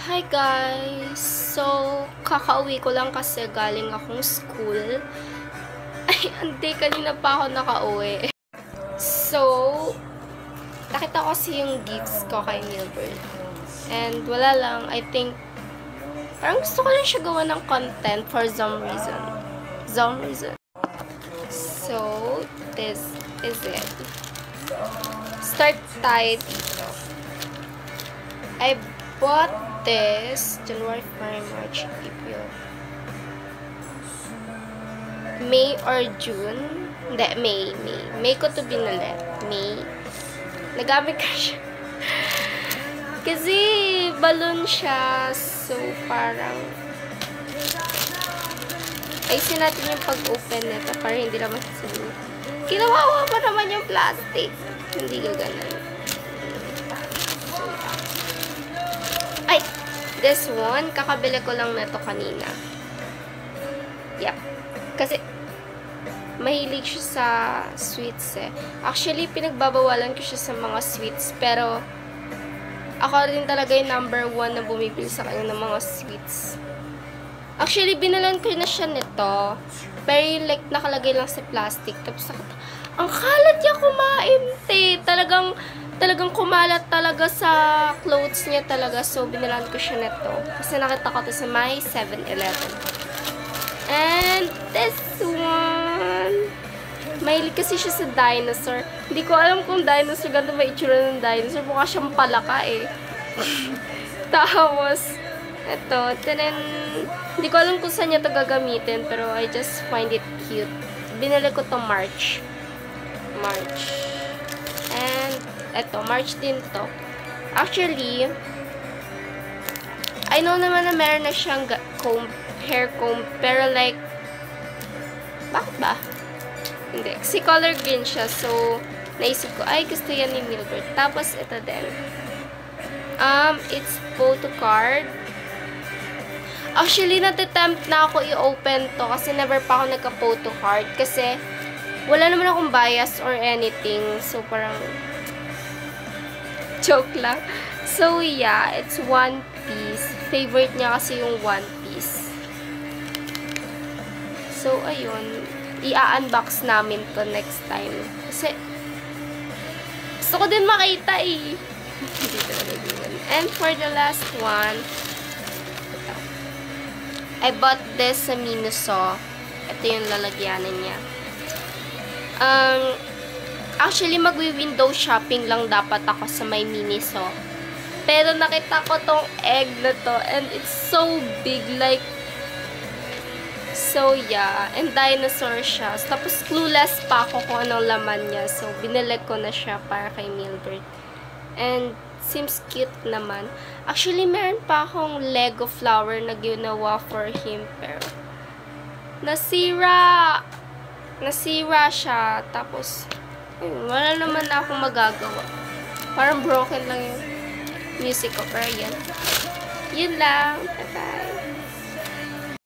Hi guys! So, kakauwi ko lang kasi galing akong school. Ay, hindi, kanina pa ako nakauwi. So, nakita ko kasi yung gifts ko kay Milbert. And wala lang, I think, parang gusto ko lang siya gawa ng content for some reason. So, this is it. Start tayo dito. I bought this January, February, March, April, May or June. Hindi, May ko to binili. May. Nagamit ko siya. Kasi balloon siya. So, parang ayusin natin yung pag-open nito para hindi naman sasabihin. Kinawawa pa naman yung plastic. Hindi gaganan. Ay! This one, kakabili ko lang na to kanina. Yep. Kasi, mahilig siya sa sweets eh. Actually, pinagbabawalan ko siya sa mga sweets. Pero, ako rin talaga yung number 1 na bumibili sa kanya ng mga sweets. Actually, binalan ko na siya nito. Pero yung like, nakalagay lang sa plastic. Tapos, ang kalat niya kumain, te. Talagang kumalat talaga sa clothes niya talaga. So, binalan ko siya nito. Kasi nakita ko to sa my 7-Eleven. And this one, mahilig kasi siya sa dinosaur. Hindi ko alam kung dinosaur, ganito ba itsura ng dinosaur. Mukha siyang palaka eh. Tapos, ito, hindi ko alam kung saan niya ito gagamitin, pero I just find it cute. Binili ko to March. And, ito, March din to. Actually, I know naman na meron na siyang hair comb, pero like, bakit ba? Hindi. Kasi color green siya, so, naisip ko, ay, gusto yan ni Milbert. Tapos, ito din. It's photo card. Actually, natitempt na ako i-open to kasi never pa ako nagka-photo card. Kasi, wala naman akong bias or anything. So, parang, joke lang. So, yeah, it's One Piece. Favorite niya kasi yung One Piece. So, ayun. I-unbox namin to next time. Kasi, gusto ko din makita eh. Hindi talaga yun. And for the last one, ito. I bought this sa Miniso. Ito yung lalagyanan niya. Actually, magwi-window shopping lang dapat ako sa may Miniso. Pero nakita ko tong egg na to. And it's so big. Like, so, yeah. And dinosaur siya. Tapos, clueless pa ako kung anong laman niya. So, binili ko na siya para kay Milbert. And, seems cute naman. Actually, meron pa akong Lego flower na ginawa for him. Pero, nasira siya. Tapos, wala naman na akong magagawa. Parang broken lang yung music ko. Pero, yan. Yun lang. Bye-bye.